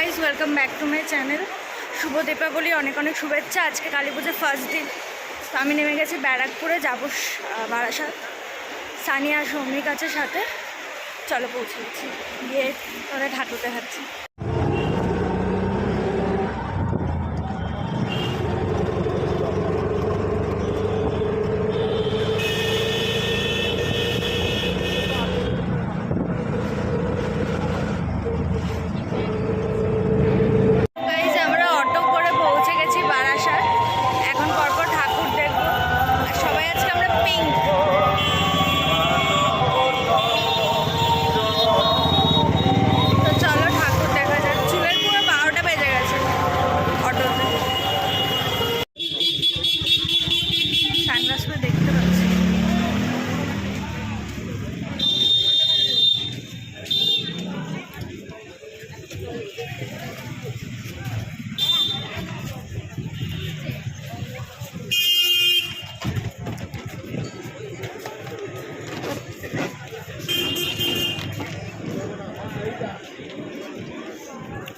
Guys welcome back to my channel. शुभ दीपावली, अनेक अनेक शुभेच्छा। आज के काली पूजा फार्स्ट दिन, तो আমি নেমে গেছি ব্যারাকপুরে, যাবো বারাসাত। সানিয়া আর সৌমিক আছে সাথে। চলো পৌঁছে গেছি, গিয়ে ওরা ঠাকুর দেখাচ্ছি।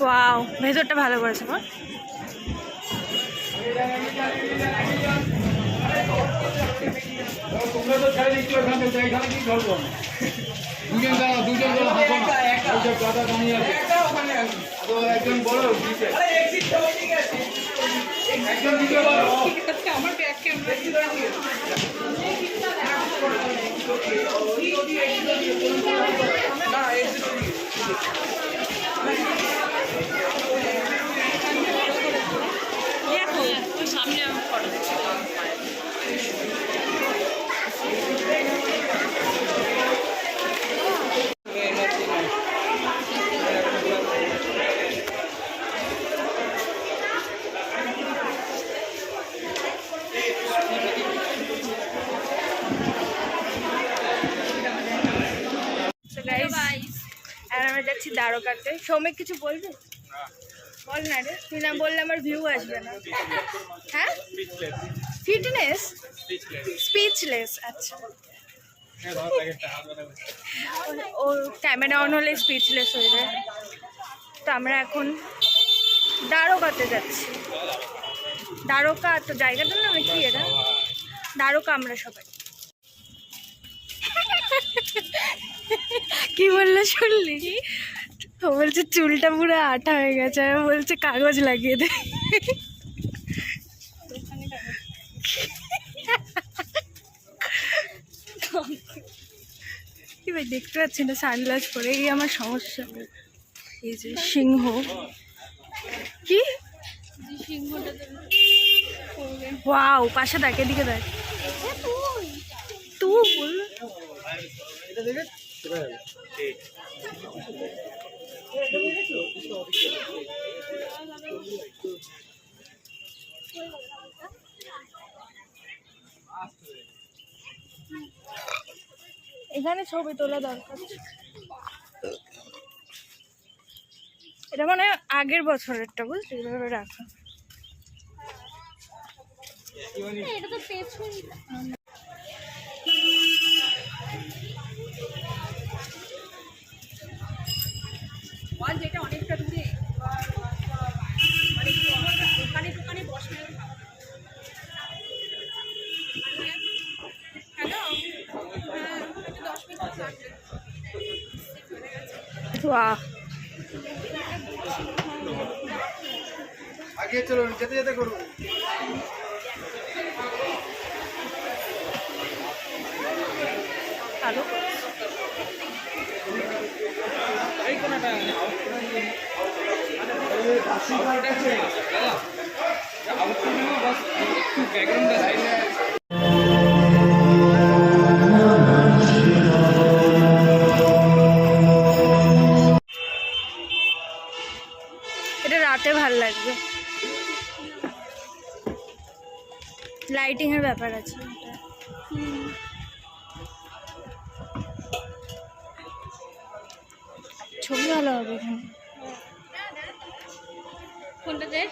ওয়াও, ভেতরটা ভালো করেছে বল। আমরা যাচ্ছি দ্বারকাতে। সৌমিক কিছু বলবি? বল না রে, তুই না বললে আমার ভিউ আসবে না। হ্যাঁ, ফিটনেস স্পিচলেস। আচ্ছা, ও ক্যামেরা অন হলে স্পিচলেস হয়ে যায়। তো আমরা এখন দ্বারকাতে যাচ্ছি। দ্বারকা তো জায়গাটার নাম কি? এটা দ্বারকা। আমরা সবাই কি বললে শুনলি? ও বলছে চুলটা পুরো আঠা হয়ে গেছে, আর বলছে কাগজ লাগিয়ে দে। কি ভাই, দেখতে পাচ্ছি না সানগ্লাস পরে, এই আমার সমস্যা। এই যে সিংহ, কি ওয়াও, পাশে দেখ, এদিকে দেখ। তুই এখানে ছবি তোলা দরকার। এটা মানে আগের বছরেরটা, বুঝলি? এভাবে রাখা। এটা তো পেছন। যেটা অনেকটা দূরে, দোকানে দোকানে বসে। হ্যালো, 10 মিনিট লাগবে। বাহ, আগে চলো, যেতে যেতে করো। হ্যালো, এটা রাতে ভাল লাগবে, লাইটিং এর ব্যাপার আছে। ছবি ভালো হবে এখানে। কোনটা দেখ?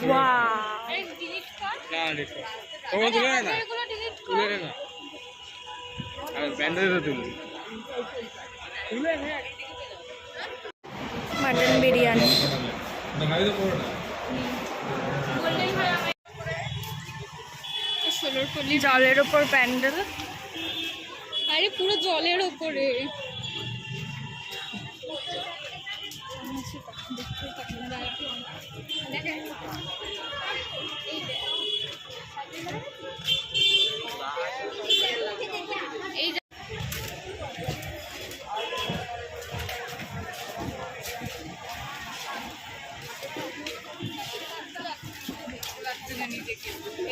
ওয়াও, ডিলিট কর। না, ডিলিট কর। ওগুলো তুলে না, এগুলো ডিলিট কর। তুলে না, আর ব্যান্ডেজ তুলে তুলে না। মাটন বিরিয়ানি। জলের ওপর প্যান্ডেল, আরে পুরো জলের ওপরে।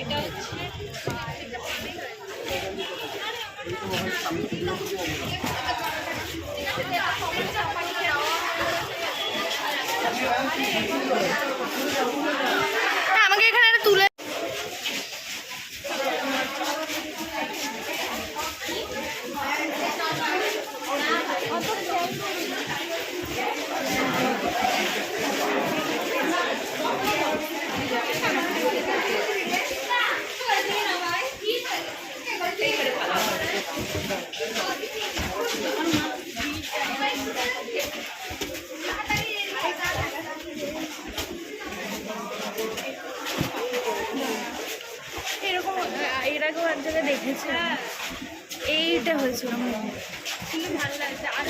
এটা হচ্ছে আমাকে এখানে একটা তুলে এরকম এর আগেও এক জায়গায় দেখেছি, এইটা হয়েছিল ভালো লাগছে। আর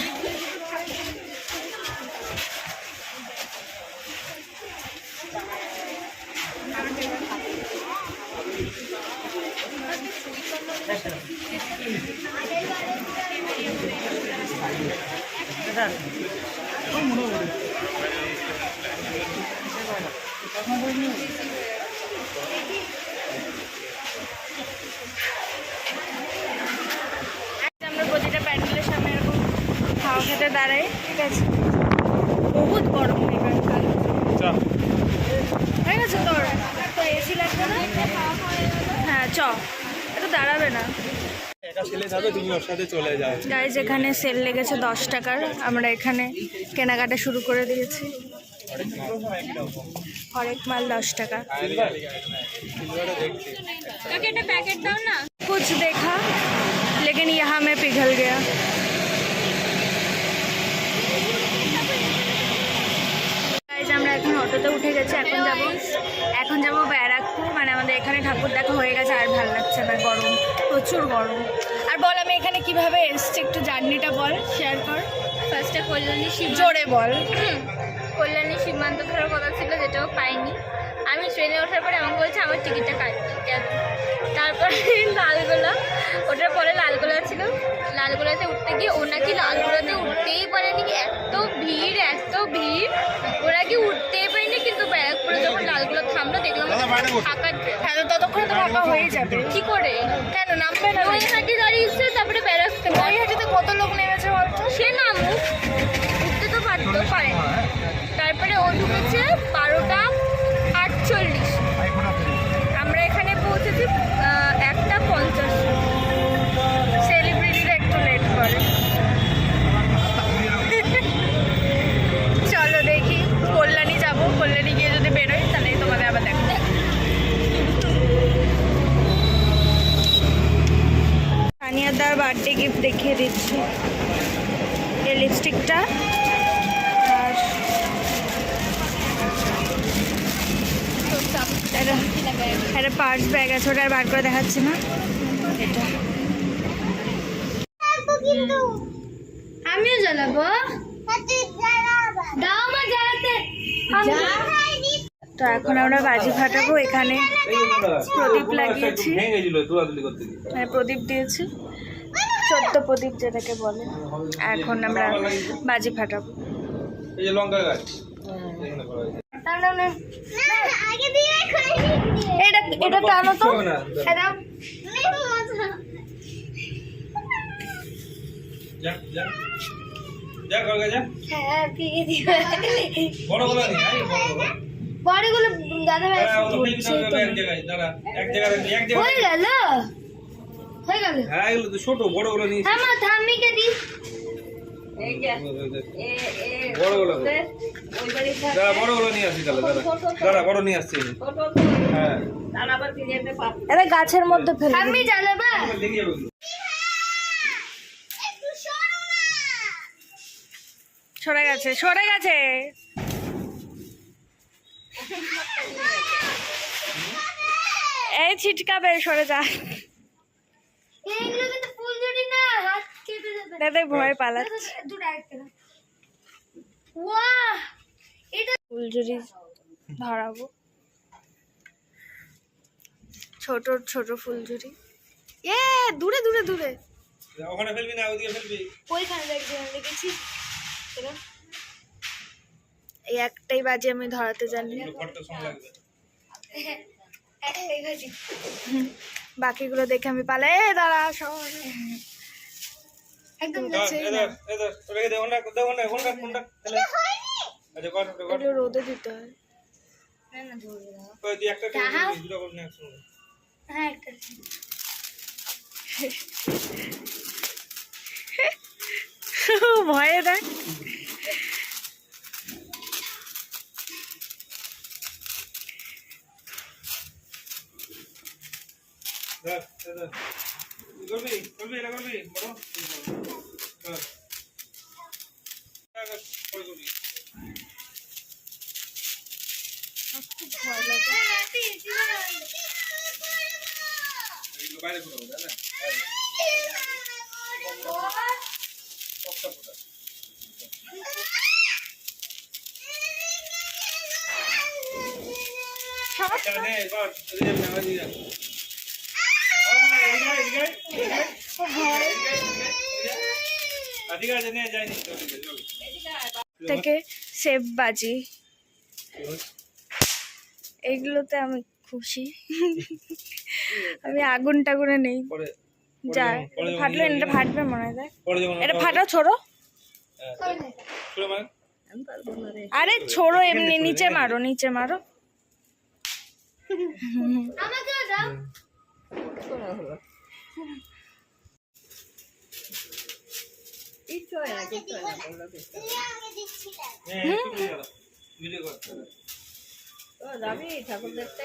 আমরা প্রতিটা প্যান্ডেলের সামনে এরকম খাওয়া খেতে দাঁড়াই, ঠিক আছে। বহুত গরম এখানকার, হয়ে গেছে তোর তো এসি লাগবে না? হ্যাঁ চ, একটু দাঁড়াবে না গাইজ। এখানে সেল লেগেছে 10 টাকার, আমরা এখানে কেনাকাটা শুরু করে দিয়েছি। হরেক মাল 10 টাকা। একটা প্যাকেট দাও না। कुछ देखा लेकिन यहाँ में पिघल गया। গাইজ আমরা এখন অটোতে উঠে গেছি, এখন যাব ব্যারাকপুর। মানে আমাদের এখানে ঠাকুর দেখা হয়ে গেছে, আর ভালো লাগছে না, গরম, প্রচুর গরম। আর বল আমি এখানে কিভাবে এসছি, একটু জার্নিটা বল, শেয়ার কর। ফার্স্টে কল্যাণী শিব, জোরে বল। কল্যাণী সীমান্ত ধরার কথা ছিল, যেটাও পাইনি। আমি ট্রেনে ওঠার পরে আমাকে বলছে আমার টিকিটটা কাটবে কেন। তারপরে লালগোলা, ওটার পরে লালগোলা ছিল, লালগোলাতে উঠতে গিয়ে ও নাকি লালগোলাতে উঠতেই পারেনি, এত ভিড় এত ভিড়, ওরা কি উঠতেই পারেনি। কিন্তু ব্যারাকপুরে যখন লালগোলা থামলো দেখলাম ফাঁকা ট্রেন। হ্যাঁ, ততক্ষণে তো ফাঁকা হয়ে যাবে। কি করে কেন নামবে না? নৈহাটি দাঁড়িয়েছে, তারপরে ব্যারাকপুর। নৈহাটিতে কত লোক নেমেছে বলতো? সে নামুক, উঠতে তো পারতেও পারে। তারপরে ও ঢুকেছে 12টা 48, আমরা এখানে পৌঁছেছি 1টা 50। সেলিব্রিটিরা একটু লেট করে। চলো দেখি, কল্যাণী যাবো, কল্যাণী গিয়ে যদি বেরোই তাহলে তোমাদের আবার দেখো। সানিয়াদার বার্থডে গিফট দেখিয়ে দিচ্ছি, এই লিপস্টিকটা। আর একটা পার্স ব্যাগ আছে, ওটা আর বার করে দেখাচ্ছি না। এটা আমিও জ্বালাবো, দাও আমার জ্বালাতে। তো এখন আমরা বাজি ফাটাবো। এখানে প্রদীপ লাগিয়েছি, মানে প্রদীপ দিয়েছি, 14 প্রদীপ যেটাকে বলে। এখন আমরা বাজি ফাটাবো। এটা টানো তো, বড়গুলো দাদা হয়ে গেল, হয়ে গেল। ছোট বড়গুলো নিয়ে আমার ধাম্মিকে দি, বড়গুলো নিয়ে আসি তাহলে। দাদা বড় নিয়ে আসছি। হ্যাঁ এটা গাছের মধ্যে ফেলে আমি জ্বালাবা। সরে গেছে, সরে গেছে। এই ছিটকাবে, সরে যা। দাদা ভয় পালাচ্ছে। ফুলঝুরি ধরাবো, ছোট ছোট ফুলঝুরি। দূরে দূরে দূরে, ওখানে ফেলবি না, ওইদিকে ফেলবি। ওইখানে দেখেছি। এই একটাই বাজি আমি ধরাতে জানি, বাকিগুলো দেখে আমি পালাই। দাঁড়া, একদম রোদে দিতে হয়। ভয়ে দেখ। থেকে সেফ বাজি, এইগুলোতে আমি খুশি। আমি আগুন টাগুনে নেই, যা ফাটলো, এটা ফাটবে মনে হয়। এটা ফাটা ছোড়ো, আরে ছোড়ো, এমনি নিচে মারো, নিচে মারো। ঠাকুর দেখতে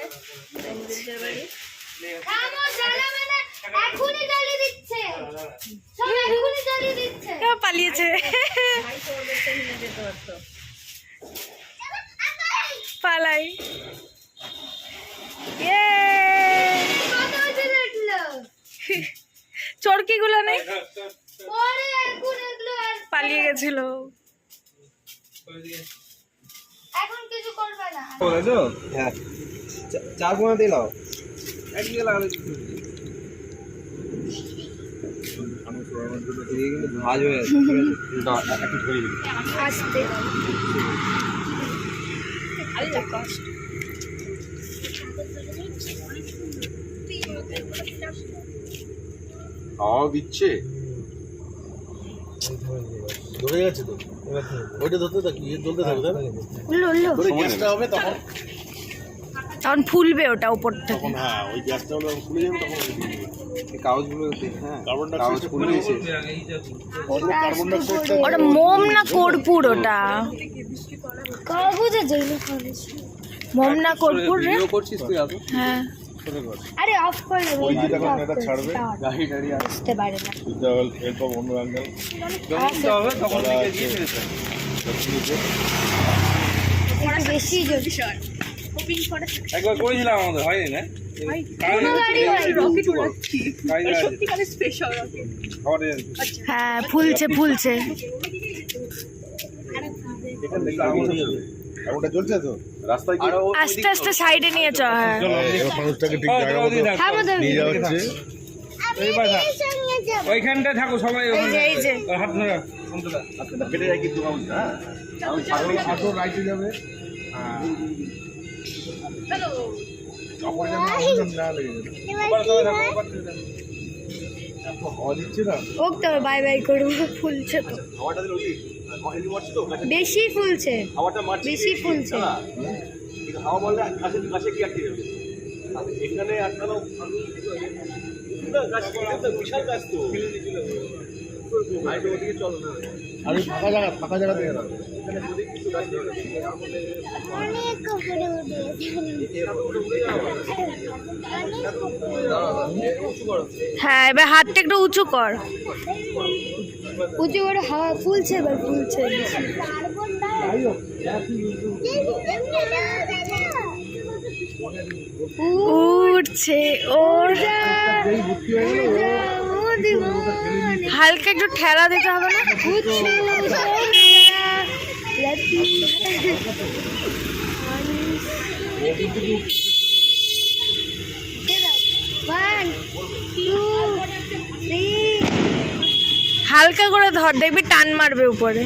পালিয়েছে, পালাই। চরকি গুলো নেই, পালিয়ে গেছিল। এখন কিছু করবে না। হ্যাঁ, 4-5 দিন লাও। ভাজ হয়ে আসতে হাওয়া দিচ্ছে, ধরে গেছে তো। ওইটা ধরতে থাকি, জ্বলতে থাকবে, গ্যাসটা হবে তখন তখন ফুলবে ওটা উপর থেকে। তখন হ্যাঁ, ওই গ্যাসটা হলে ফুলে যাবে, তখন কাগজগুলো, হ্যাঁ কার্বন কাগজ ফুলে গেছে। কার্বন ডাইঅক্সাইড ওটা মোম না কর্পূর? ওটা মোম না কর্পূর রে? করছিস তুই? হ্যাঁ, আরে অফ করে দেব, ওই যে যখন এটা ছাড়বে গাড়ি টাড়ি আসতে পারে না। হেল্প অফ অন্য অ্যাঙ্গেল হবে, তখন থেকে দিয়ে দিতে। একটু বেশি জোরে একবার করেছিলাম, আমাদের হয়নি না? হ্যাঁ, ফুলছে ফুলছে। ওটা জ্বলছে তো রাস্তায়, কি আস্তে আস্তে সাইডে নিয়ে চ। হ্যাঁ, মানুষটাকে ঠিক জায়গা মতো নিয়ে যাওয়া হচ্ছে। ওইখানটায় থাকো সবাই, এই যে হাত ধরা কেটে যায় কিন্তু আসো রাইটে যাবে, না লেগে হাওয়া দিচ্ছে না, ওক তো বাই বাই করবো। ফুলছে তো, হাওয়াটা দিল তো বেশি ফুলছে, হাওয়াটা মারছে, বেশি ফুলছে। হাওয়া বললে গাছে কি আটকে যাবে, এখানে আটকানো গাছ, বিশাল গাছ তো। ওদিকে চলো না, আরে ফাঁকা জায়গা থেকে না, হ্যাঁ, এবার হাতটা একটু উঁচু কর। উঁচু করে হাওয়া ফুলছে, এবার ফুলছে। উঠছে ওরা, হালকা একটু ঠেলা দিতে হবে না? হালকা করে ধর, দেখবি টান মারবে উপরে।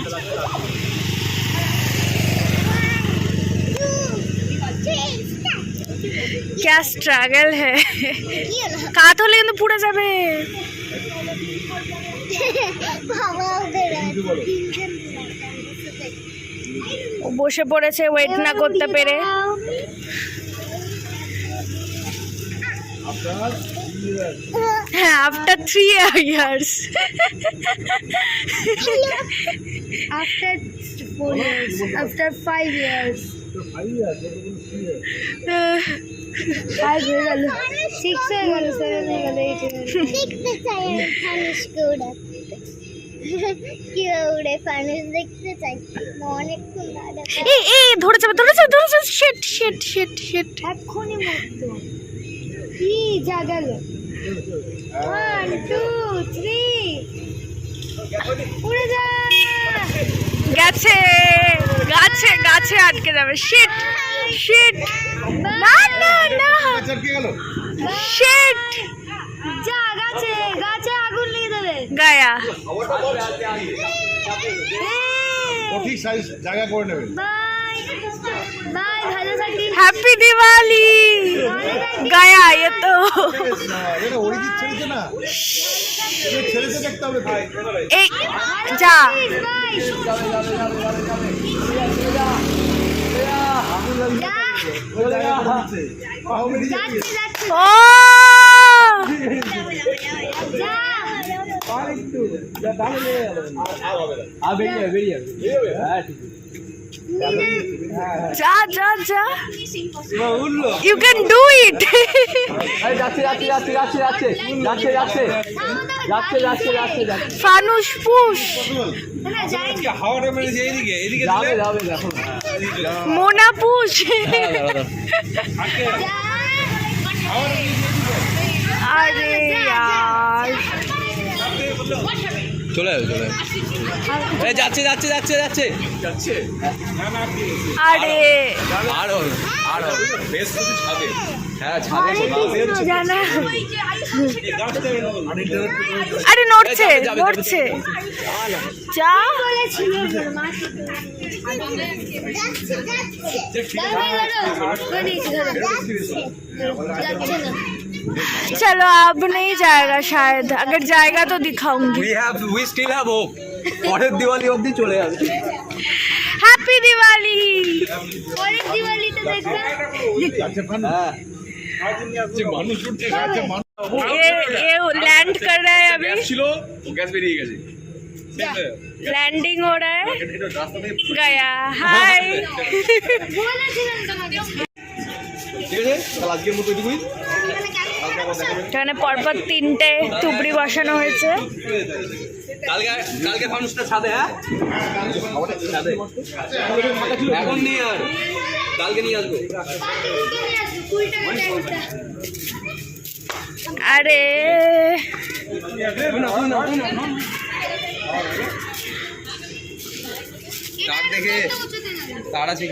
क्या स्ट्रगल है, কাত হলে কিন্তু পুড়ে যাবে। ও বসে পড়েছে ওয়েট না করতে পেরে। হ্যাঁ, after 3 years, after 4 years, after 5 years, 5 হয়ে গেল, 6 হয়ে গেল, 7 হয়ে গেল, 8 হয়ে গেল। দেখতে চাই ফানুসকে উড়াতে, কি উড়ে ফানুস দেখতে চাই অনেকক্ষণ দাঁড়া। এই ধরে যাবে, ধরে যাবে, ধরে যাবে। শিট শিট শিট শিট, এক্ষুনি মরতো। কি যা গেল। 1 2 3 উড়ে যা। গেছে, গাছে গাছে আটকে যাবে। শিট শিট, না না না, শিট, যা গাছে, গাছে আগুন লেগে দেবে। গায়া। ও ঠিক সাইজ জায়গা করে নেবে। বাই বাই, ভালো থাকিস। হ্যাপি দিওয়ালি গায়া। ये तो এটা অরিজিৎ ছেড়েছে না, এটা ছেড়েছে দেখতে হবে তো। এই যা, বাই যাচ্ছে যাচ্ছে ও যা। যা যা যা, ইউ ক্যান ডু ইট। ফানুস পুশ, না যাই আজকে হাওয়াটা মেরেছে এইদিকে, এদিকে দিলে মোনা পুশ। আরে यार, চলে চলে এই যাচ্ছে যাচ্ছে যাচ্ছে যাচ্ছে যাচ্ছে। আরে আরো আরো বেশ কিছু ছাদে, হ্যাঁ ছাদে জানা। আরে নড়ছে নড়ছে, যা। বলেছিল चलो अब नहीं जाएगा शायद, अगर जाएगा तो दिखाऊंगी। we still have hope, পরের দিওয়ালি অবধি চলে যাবে। हैप्पी दिवाली। পরের দিওয়ালিতে দেখবে। মানুষ উঠছে গাছে, ये लैंड कर रहा है अभी, ছিল ও গ্যাস বেরিয়ে গেছে, लैंडिंग हो रहा है। गया हाय। বলেছিলাম তোমাকে। ঠিক আছে তাহলে আজকের মতো এটুকুই। এখানে পরপর 3টে তুবড়ি বসানো হয়েছে। কালকে কালকে ফানুসটা ছাদে, হ্যাঁ ছাদে এখন নিয়ে আর কালকে নিয়ে আসবো। अरे তার দেখে তার আছে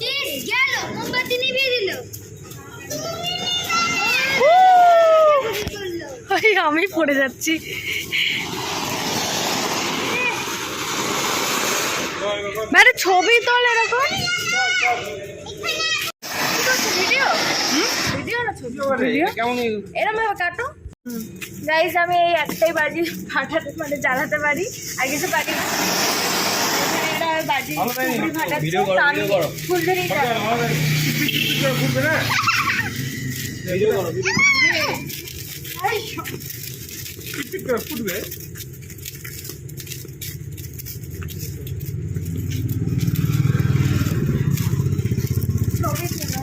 কি গেল, মোমবাতি নিভিয়ে দিল। ওই আমি পড়ে যাচ্ছি। মানে ছবি তোল এরকম ভিডিও, ভিডিও না ছবি, ভিডিও কেমন এরকম ভাবে কাটো। গাইস আমি এই একটাই বাজি ফাটাতে মানে জ্বালাতে পারি, আর কিছু পারি না। এটা বাজি ফাটাচ্ছি, ভিডিও করো, ভিডিও করো। ফুলঝুরি ফুটবে না, ভিডিও করো, ফুটবে। ছবি তুলো।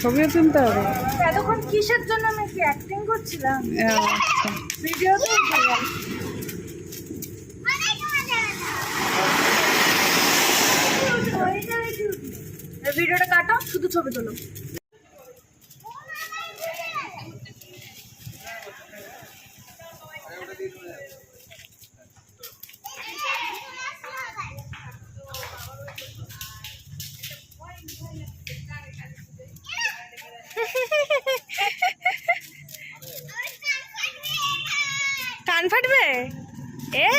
ছবিও তুলতে হবে। এতক্ষণ কিসের জন্য আমি কি অ্যাক্টিং করছিলাম? ভিডিও তো ভিডিওটা কাটো, শুধু ছবি তোলো। কান ফাটবে এ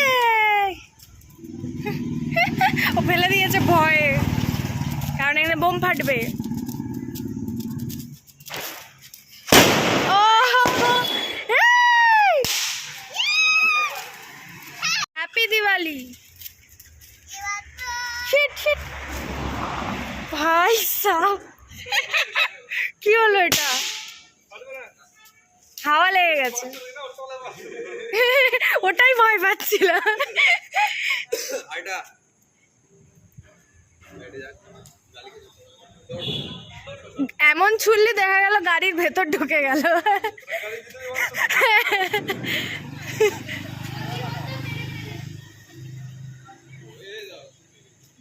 ও ফেলে দিয়েছে ভয়ে, কারণ এখানে বোম ফাটবে। হ্যাপি দিওয়ালি। শিট শিট ভাই সাব, কি হলো এটা? হাওয়া লেগে গেছে, ওটাই ভয় পাচ্ছিলাম। এমন ছুড়লে দেখা গেল গাড়ির ভেতর ঢুকে গেল।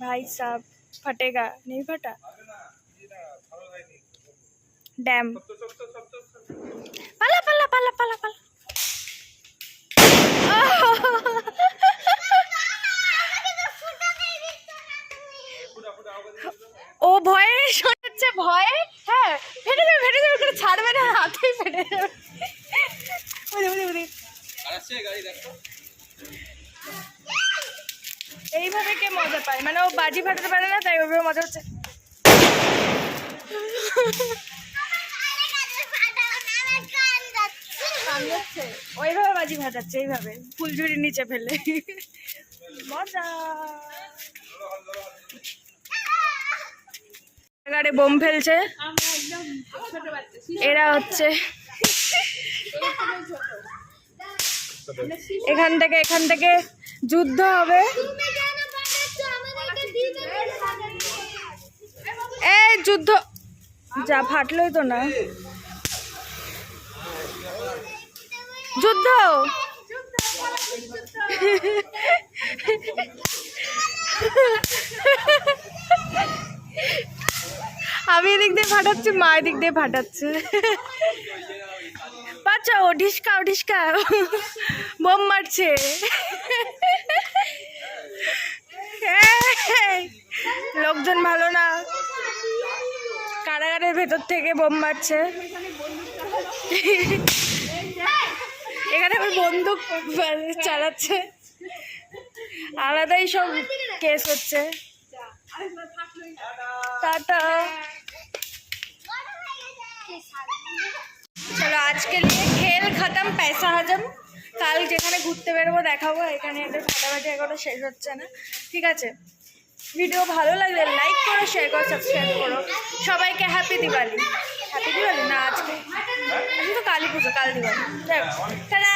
भाई साहब फटेगा नहीं फटा डैम। पाला पाला पाला पाला पाला ও ভয়ে শোনাচ্ছে, ভয়ে হ্যাঁ ফেটে যাবে করে ছাড়বে না, হাতেই ফেটে যাবে। এইভাবে কে মজা পায়, মানে ও বাজি ফাটাতে পারে না তাই ওইভাবে মজা হচ্ছে। ওইভাবে বাজি ফাটাচ্ছে, এইভাবে ফুলঝুরি নিচে ফেলে মজা। গাড়ি বোম ফেলছে, এরা হচ্ছে এখান থেকে যুদ্ধ হবে। এই যুদ্ধ যা ফাটলোই তো না, যুদ্ধ। আমি এদিক দিয়ে ফাটাচ্ছি, মা এদিক দিয়ে ফাটাচ্ছে। বাচ্চা ও ঢিসকা বোম মারছে। লোকজন ভালো না, কারাগারের ভেতর থেকে বোম মারছে। এখানে আবার বন্দুক চালাচ্ছে, আলাদাই সব কেস হচ্ছে। টাটা। চলো আজকে নিয়ে খেল খতম, পয়সা হজম। কাল যেখানে ঘুরতে বেরোবো দেখাবো। এখানে এদের ফাটাফাটি এখনো শেষ হচ্ছে না, ঠিক আছে? ভিডিও ভালো লাগলে লাইক করো, শেয়ার করো, সাবস্ক্রাইব করো। সবাইকে হ্যাপি দিওয়ালি। হ্যাপি দিওয়ালি না, আজকে তো কালী পুজো, কাল দিওয়ালি। টাটা।